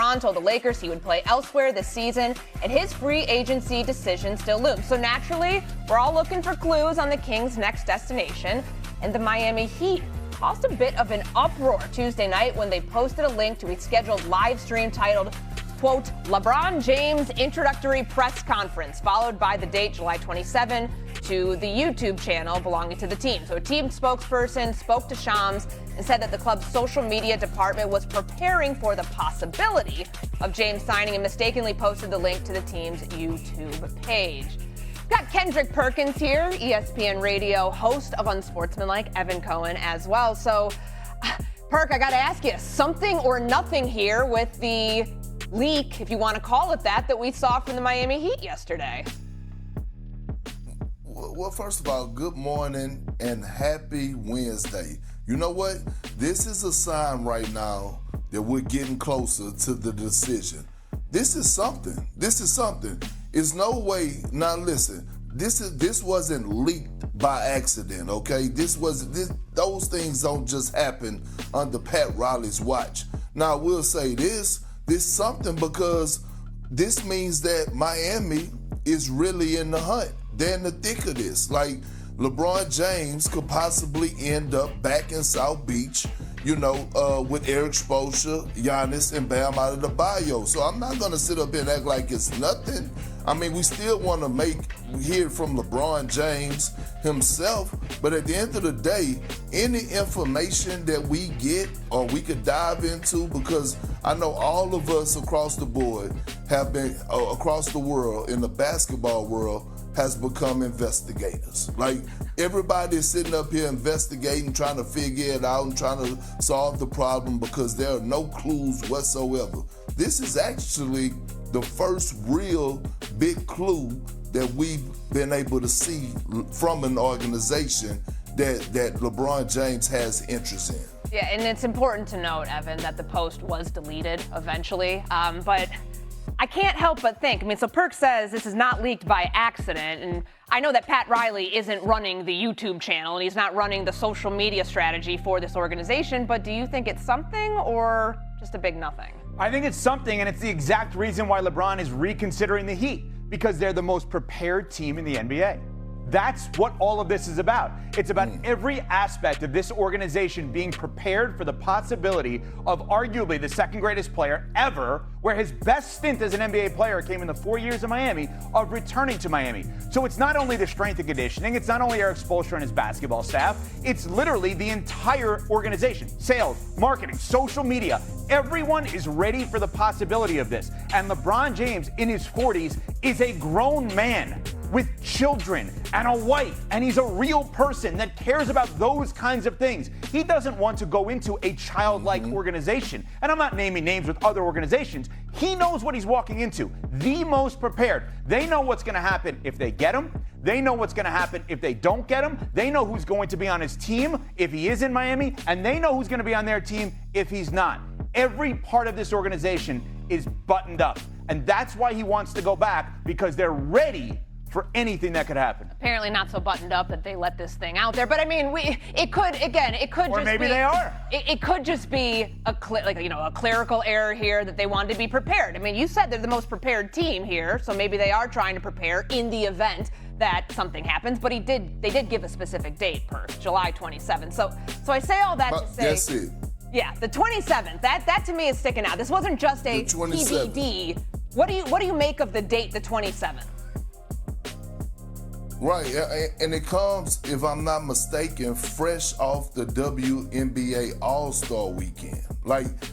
LeBron told the Lakers he would play elsewhere this season, and his free agency decision still looms. So naturally, we're all looking for clues on the Kings' next destination, and the Miami Heat caused a bit of an uproar Tuesday night when they posted a link to a scheduled live stream titled, quote, LeBron James introductory press conference, followed by the date July 27 to the YouTube channel belonging to the team. So a team spokesperson spoke to Shams and said that the club's social media department was preparing for the possibility of James signing and mistakenly posted the link to the team's YouTube page. Got Kendrick Perkins here, ESPN Radio host of Unsportsmanlike, Evan Cohen as well. So, Perk, I got to ask you, something or nothing here with the leak, if you want to call it that we saw from the Miami Heat yesterday. Well, first of all, good morning and happy Wednesday. You know what? This is a sign right now that we're getting closer to the decision. This is something. It's no way. Now listen, this wasn't leaked by accident, okay? Those things don't just happen under Pat Riley's watch. Now I will say this something because this means that Miami is really in the hunt. They're in the thick of this. Like, LeBron James could possibly end up back in South Beach, with Eric Spoelstra, Giannis, and Bam Adebayo. So I'm not going to sit up here and act like it's nothing. I mean, we still want to hear from LeBron James himself, but at the end of the day, any information that we get or we could dive into, because I know all of us across the board have been, across the world, in the basketball world, has become investigators. Like, everybody is sitting up here investigating, trying to figure it out and trying to solve the problem because there are no clues whatsoever. This is actually the first real big clue that we've been able to see from an organization that LeBron James has interest in. Yeah, and it's important to note, Evan, that the post was deleted eventually, but I can't help but think, so Perk says this is not leaked by accident, and I know that Pat Riley isn't running the YouTube channel and he's not running the social media strategy for this organization, but do you think it's something or just a big nothing? I think it's something, and it's the exact reason why LeBron is reconsidering the Heat, because they're the most prepared team in the NBA. That's what all of this is about. It's about every aspect of this organization being prepared for the possibility of arguably the second greatest player ever, where his best stint as an NBA player came in the 4 years in Miami, of returning to Miami. So it's not only the strength and conditioning, it's not only Eric Spoelstra and his basketball staff, it's literally the entire organization. Sales, marketing, social media, everyone is ready for the possibility of this. And LeBron James, in his 40s, is a grown man with children and a wife, and he's a real person that cares about those kinds of things. He doesn't want to go into a childlike organization. And I'm not naming names with other organizations. He knows what he's walking into. The most prepared. They know what's going to happen if they get him. They know what's going to happen if they don't get him. They know who's going to be on his team if he is in Miami, and they know who's going to be on their team if he's not. Every part of this organization is buttoned up, and that's why he wants to go back, because they're ready for anything that could happen. Apparently not so buttoned up that they let this thing out there. But I mean, it could or just maybe be, they are. It could just be a clerical error here that they wanted to be prepared. I mean, you said they're the most prepared team here, so maybe they are trying to prepare in the event that something happens. But they did give a specific date, July 27th. So I say all that to say. That's it. Yeah, the 27th. That to me is sticking out. This wasn't just a TBD. What do you make of the date, the 27th? Right, and it comes, if I'm not mistaken, fresh off the WNBA All-Star Weekend.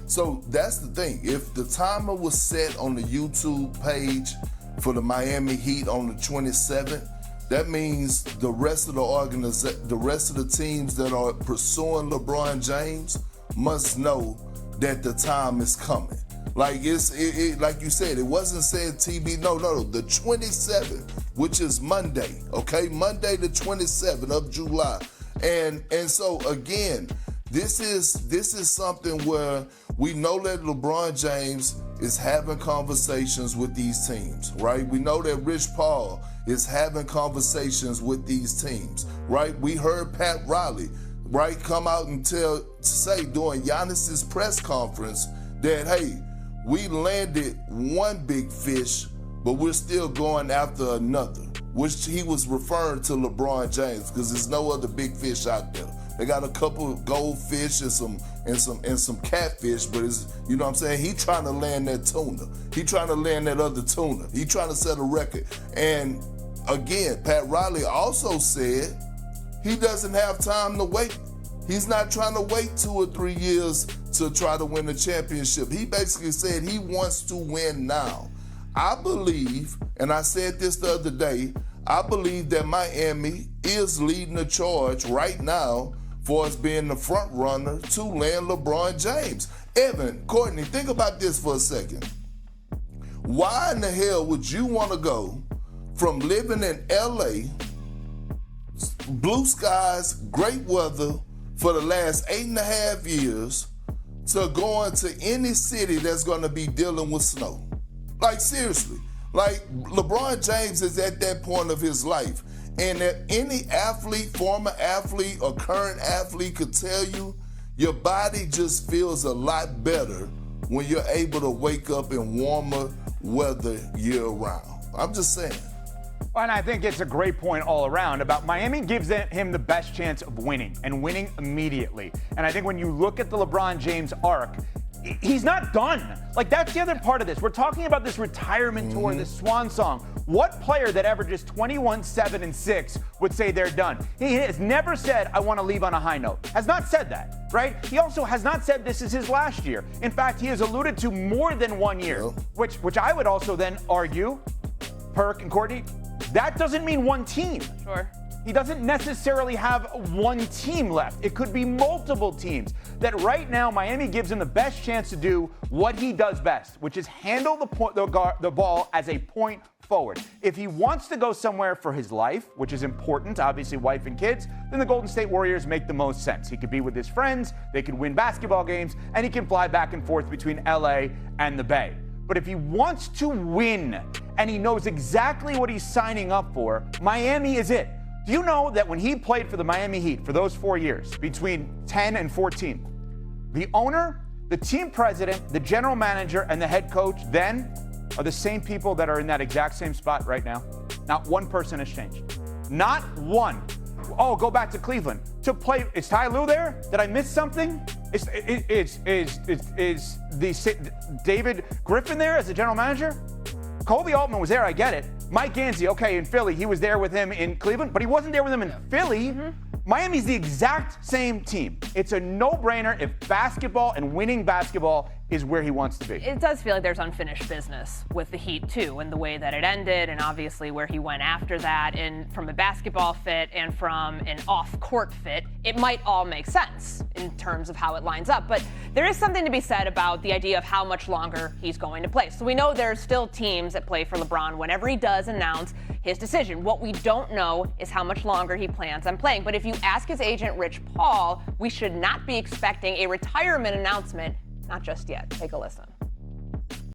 So that's the thing. If the timer was set on the YouTube page for the Miami Heat on the 27th, that means the rest of the teams that are pursuing LeBron James must know that the time is coming. Like you said, it wasn't said TV. No, the 27th, which is Monday. Okay, Monday the 27th of July, and so again, this is something where we know that LeBron James is having conversations with these teams, right? We know that Rich Paul is having conversations with these teams, right? We heard Pat Riley, right, come out and say during Giannis's press conference that, hey, we landed one big fish, but we're still going after another, which he was referring to LeBron James, because there's no other big fish out there. They got a couple of goldfish and some catfish, but it's, you know what I'm saying? He trying to land that tuna. He trying to land that other tuna. He trying to set a record. And again, Pat Riley also said he doesn't have time to wait. He's not trying to wait 2 or 3 years to try to win the championship. He basically said he wants to win now. I believe, and I said this the other day, I believe that Miami is leading the charge right now for us being the front runner to land LeBron James. Evan, Courtney, think about this for a second. Why in the hell would you want to go from living in LA, blue skies, great weather, for the last 8.5 years to going to any city that's going to be dealing with snow? Like, seriously. Like, LeBron James is at that point of his life. And that any athlete, former athlete, or current athlete could tell you, your body just feels a lot better when you're able to wake up in warmer weather year round. I'm just saying. And I think it's a great point all around about Miami gives him the best chance of winning and winning immediately. And I think when you look at the LeBron James arc, he's not done. Like, that's the other part of this. We're talking about this retirement tour, this swan song. What player that averages 21, 7, and 6 would say they're done? He has never said, I want to leave on a high note. Has not said that, right? He also has not said this is his last year. In fact, he has alluded to more than 1 year, which I would also then argue, Perk and Courtney, that doesn't mean one team. Sure. He doesn't necessarily have one team left. It could be multiple teams. That right now, Miami gives him the best chance to do what he does best, which is handle the ball as a point forward. If he wants to go somewhere for his life, which is important, obviously wife and kids, then the Golden State Warriors make the most sense. He could be with his friends, they could win basketball games, and he can fly back and forth between LA and the Bay. But if he wants to win and he knows exactly what he's signing up for, Miami is it. Do you know that when he played for the Miami Heat for those 4 years, between 10 and 14, the owner, the team president, the general manager, and the head coach then are the same people that are in that exact same spot right now? Not one person has changed. Not one. Oh, go back to Cleveland. To play, is Ty Lue there? Did I miss something? Is David Griffin there as the general manager? Kobe Altman was there, I get it. Mike Gansey, okay, in Philly, he was there with him in Cleveland, but he wasn't there with him in Philly. Miami's the exact same team. It's a no-brainer if basketball and winning basketball is where he wants to be. It does feel like there's unfinished business with the Heat, too, and the way that it ended, and obviously where he went after that, and from a basketball fit and from an off-court fit, it might all make sense in terms of how it lines up. But there is something to be said about the idea of how much longer he's going to play. So we know there's still teams that play for LeBron whenever he does announce his decision. What we don't know is how much longer he plans on playing. But if you ask his agent, Rich Paul, we should not be expecting a retirement announcement. Not just yet. Take a listen.